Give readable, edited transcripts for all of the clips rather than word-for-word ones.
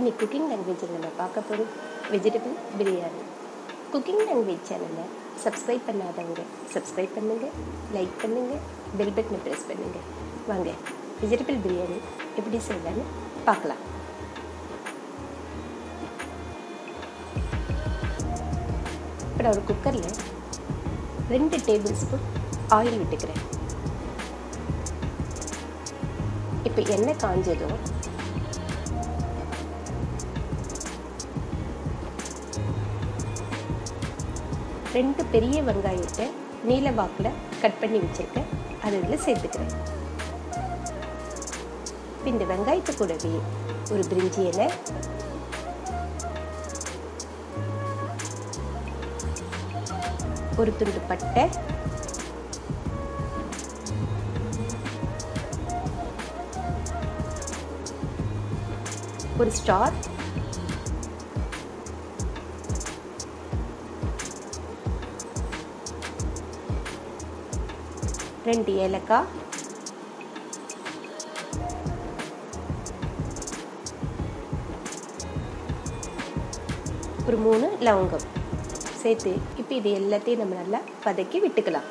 இன்னைக்கு குக்கிங் லாங்குவேஜில் நம்ம பார்க்க போகிறோம் வெஜிடபிள் பிரியாணி. குக்கிங் லாங்குவேஜ் சேனலை சப்ஸ்கிரைப் பண்ணாதவங்க சப்ஸ்கிரைப் பண்ணுங்கள், லைக் பண்ணுங்கள், பெல் பட்டனை ப்ரெஸ் பண்ணுங்கள். வாங்க வெஜிடபிள் பிரியாணி எப்படி செய்யலான்னு பார்க்கலாம். இப்போ நான் ஒரு குக்கரில் 2 டேபிள் ஸ்பூன் ஆயில் விட்டுக்கிறேன். இப்போ எண்ணெய் காஞ்சதும் 2 பெரிய வெங்காயத்தை நீல வாக்கில் கட் பண்ணி வச்சுருக்கேன், அது இதில் சேர்த்துக்கிறேன். இந்த வெங்காயத்தை கூடவே ஒரு பிரிஞ்சி இலை, ஒரு துண்டு பட்டை, ஒரு ஸ்டார், ரெண்டு ஏலக்காய், ஒரு 3 லவங்கம் சேர்த்து இப்போ இது எல்லாத்தையும் நம்ம நல்லா வதக்கி விட்டுக்கலாம்.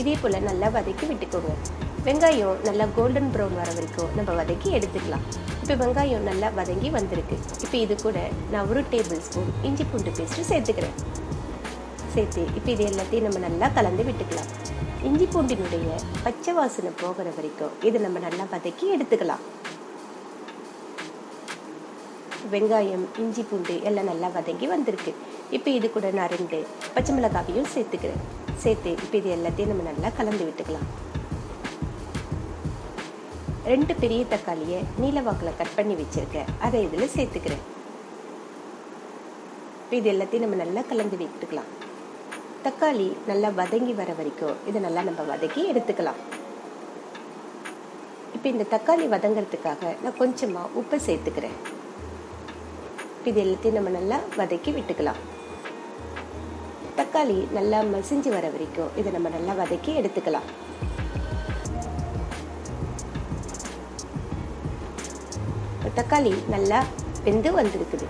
இதே போல் நல்லா வதக்கி விட்டுக்கோங்க. வெங்காயம் நல்லா கோல்டன் ப்ரௌன் வர வரைக்கும் நம்ம வதக்கி எடுத்துக்கலாம். இப்போ வெங்காயம் நல்லா வதங்கி வந்திருக்கு. இப்போ இது கூட நான் 1 டேபிள் ஸ்பூன் இஞ்சி பூண்டு பேஸ்ட்டு சேர்த்துக்கிறேன். சேர்த்து இப்போ இது எல்லாத்தையும் நம்ம நல்லா கலந்து விட்டுக்கலாம். இஞ்சி பூண்டினுடைய பச்சை வாசனை போகிற வரைக்கும் இது நம்ம நல்லா வதக்கி எடுத்துக்கலாம். வெங்காயம் இஞ்சி பூண்டு எல்லாம் நல்லா வதங்கி வந்திருக்கு. இப்போ இது கூட நான் 2 பச்சை மிளகாவையும் சேர்த்துக்கிறேன். சேர்த்து இப்போ இது எல்லாத்தையும் நம்ம நல்லா கலந்து விட்டுக்கலாம். 2 பெரிய தக்காளியை நீல வாக்கில் கட் பண்ணி வச்சிருக்கேன், அதை இதில் சேர்த்துக்கிறேன். இப்போ இது எல்லாத்தையும் நம்ம நல்லா கலந்து விட்டுக்கலாம். தக்காளி நல்லா வதங்கி வர வரைக்கும் இதை நல்லா நம்ம வதக்கி எடுத்துக்கலாம். இப்போ இந்த தக்காளி வதங்கிறதுக்காக நான் கொஞ்சமாக உப்பு சேர்த்துக்கிறேன். இது எல்லாத்தையும் நம்ம நல்லா வதக்கி விட்டுக்கலாம். தக்காளி நல்லா மசிஞ்சு வர வரைக்கும் இதை நம்ம நல்லா வதக்கி எடுத்துக்கலாம். தக்காளி நல்லா வெந்து வந்திருக்குது.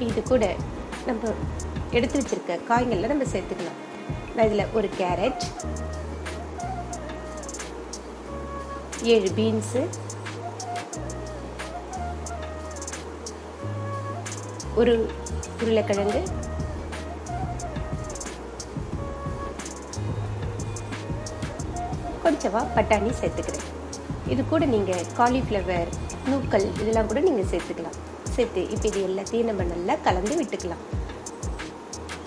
இது கூட நம்ம எடுத்து வச்சிருக்க காய்கள்லாம் நம்ம சேர்த்துக்கலாம். நான் இதில் ஒரு கேரட், 7 பீன்ஸு, ஒரு உருளைக்கிழங்கு, கொஞ்சமா பட்டாணி சேர்த்துக்கிறேன். இது கூட நீங்கள் காலிஃப்ளவர், நூக்கல் இதெல்லாம் கூட நீங்கள் சேர்த்துக்கலாம். சேர்த்து இப்போ இது எல்லாத்தையும் நம்ம நல்லா கலந்து விட்டுக்கலாம்.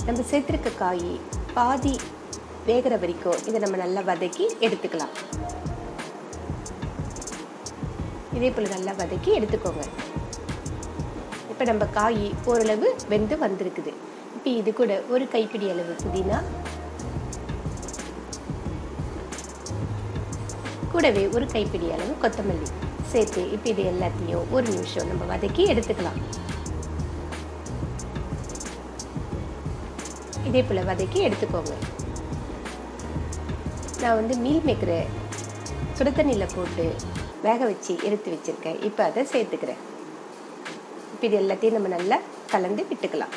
நம்ம சேர்த்துருக்க காய் பாதி வேகிற வரைக்கும் இதை நம்ம நல்லா வதக்கி எடுத்துக்கலாம். இதே போல் நல்லா வதக்கி எடுத்துக்கோங்க. இப்போ நம்ம காய் ஓரளவு வெந்து வந்திருக்குது. இப்போ இது கூட ஒரு கைப்பிடி அளவு புதினா, கூடவே ஒரு கைப்பிடி அளவு கொத்தமல்லி சேர்த்து இப்போ இது எல்லாத்தையும் 1 நிமிஷம் நம்ம வதக்கி எடுத்துக்கலாம். இதே போல் வதக்கி எடுத்துக்கோங்க. நான் வந்து மீல் மேக்கரை சுடு தண்ணியில் போட்டு வேக வச்சு எடுத்து வச்சுருக்கேன். இப்போ அதை சேர்த்துக்கிறேன். இப்போ இது எல்லாத்தையும் நம்ம நல்லா கலந்து விட்டுக்கலாம்.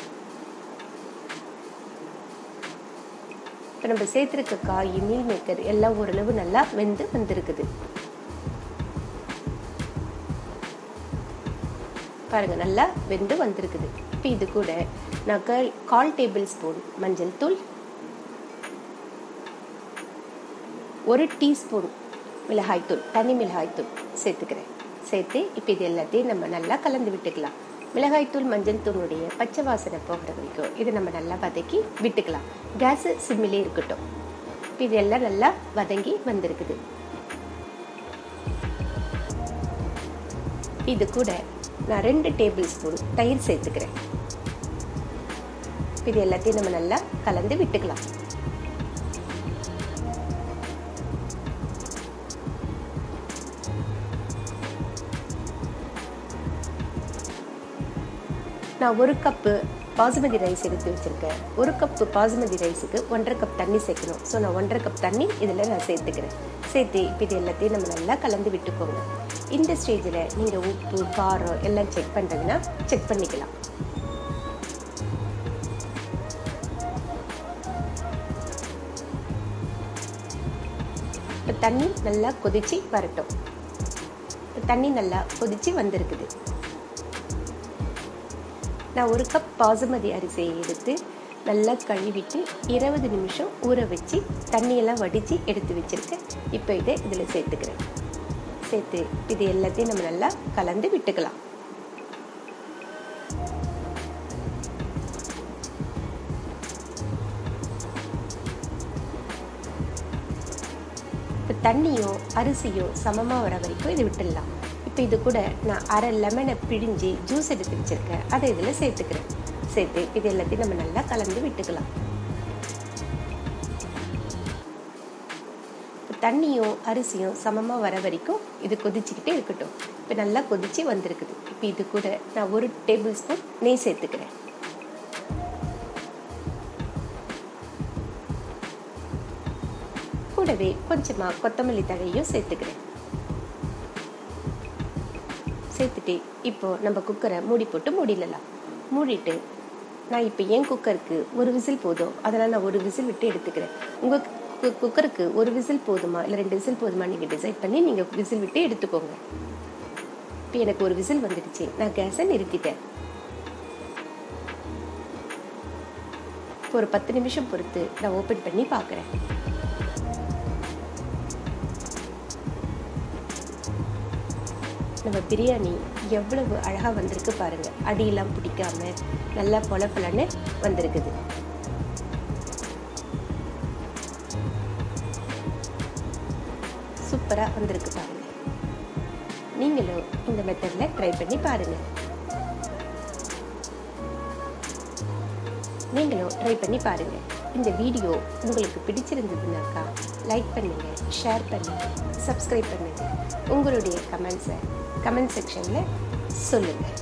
இப்போ நம்ம சேர்த்துருக்க காய், மீல் மேக்கர் எல்லாம் ஓரளவு நல்லா வெந்து வந்திருக்குது. பாருங்க, நல்லா வெந்து வந்திருக்குது. இப்போ இது கூட நான் 1/4 டேபிள் ஸ்பூன் மஞ்சள் தூள், 1 டீஸ்பூன் மிளகாய்த்தூள், தனி மிளகாய்த்தூள் சேர்த்துக்கிறேன். சேர்த்து இப்போ இது எல்லாத்தையும் நம்ம நல்லா கலந்து விட்டுக்கலாம். மிளகாய்த்தூள், மஞ்சள் தூளுடைய பச்சை வாசனை போகிற வரைக்கும் இதை நம்ம நல்லா வதக்கி விட்டுக்கலாம். கேஸு சிம்மிலே இருக்கட்டும். இப்போ இது எல்லாம் நல்லா வதங்கி வந்திருக்குது. இது கூட நான் 2 டேபிள் ஸ்பூன் தயிர் சேர்த்துக்கிறேன். இது எல்லாத்தையும் நம்ம நல்லா கலந்து விட்டுக்கலாம். நான் 1 கப்பு பாசுமதி ரைஸ் எடுத்து வச்சுருக்கேன். 1 கப்பு பாசுமதி ரைஸுக்கு 1.5 கப் தண்ணி சேர்க்கணும். ஸோ நான் 1.5 கப் தண்ணி இதில் நான் சேர்த்துக்கிறேன். சேர்த்து இப்போ இது எல்லாத்தையும் நம்ம நல்லா கலந்து விட்டுக்கோங்க. இந்த ஸ்டேஜில் நீங்கள் உப்பு காரம் எல்லாம் செக் பண்ணுறதுன்னா செக் பண்ணிக்கலாம். இப்போ தண்ணி நல்லா கொதிச்சு வரட்டும். தண்ணி நல்லா கொதிச்சு வந்திருக்குது. நான் 1 கப் பாசுமதி அரிசியை எடுத்து நல்லா கழுவிட்டு 20 நிமிஷம் ஊற வச்சு தண்ணியெல்லாம் வடித்து எடுத்து வச்சுருக்கேன். இப்போ இதை இதில் சேர்த்துக்கிறேன். சேர்த்து இது எல்லாத்தையும் நம்ம நல்லா கலந்து விட்டுக்கலாம். இப்போ தண்ணியும் அரிசியும் சமமாக வர வரைக்கும் இது விட்டுடலாம். இப்போ இது கூட நான் அரை லெமனை பிழிஞ்சு ஜூஸ் எடுத்து வச்சுருக்கேன். அதை இதில் சேர்த்துக்கிறேன். சேர்த்து இது எல்லாத்தையும் நம்ம நல்லா கலந்து விட்டுக்கலாம். இப்போ தண்ணியும் அரிசியும் சமமாக வர வரைக்கும் இது கொதிச்சுக்கிட்டே இருக்கட்டும். இப்போ நல்லா கொதிச்சு வந்திருக்குது. இப்போ இது கூட நான் 1 டேபிள் ஸ்பூன் நெய் சேர்த்துக்கிறேன். கூடவே கொஞ்சமாக கொத்தமல்லி தழையும் சேர்த்துக்கிறேன். சேர்த்துட்டு இப்போது நம்ம குக்கரை மூடி போட்டு மூடிடலாம். மூடிட்டு நான் இப்போ என் குக்கருக்கு 1 விசில் போதும், அதனால் நான் 1 விசில் விட்டு எடுத்துக்கிறேன். உங்கள் குக்கருக்கு 1 விசில் போதுமா இல்லை 2 விசில் போதுமா நீங்கள் டிசைட் பண்ணி நீங்கள் விசில் விட்டு எடுத்துக்கோங்க. இப்போ எனக்கு 1 விசில் வந்துடுச்சு. நான் கேஸை நிறுத்திட்டேன். இப்போ ஒரு 10 நிமிஷம் பொறுத்து நான் ஓப்பன் பண்ணி பார்க்குறேன். நம்ம பிரியாணி எவ்வளவு அழகாக வந்திருக்கு பாருங்கள். அடியெல்லாம் பிடிக்காம நல்லா பொலப்பலன்னு வந்திருக்குது. சூப்பராக வந்திருக்கு பாருங்கள். நீங்களும் இந்த மெத்தடில் ட்ரை பண்ணி பாருங்கள். இந்த வீடியோ உங்களுக்கு பிடிச்சிருந்ததுனாக்கா லைக் பண்ணுங்கள், ஷேர் பண்ணுங்கள், சப்ஸ்கிரைப் பண்ணுங்கள். உங்களுடைய கமெண்ட்ஸை கமெண்ட் செக்ஷனில் சொல்லுங்கள்.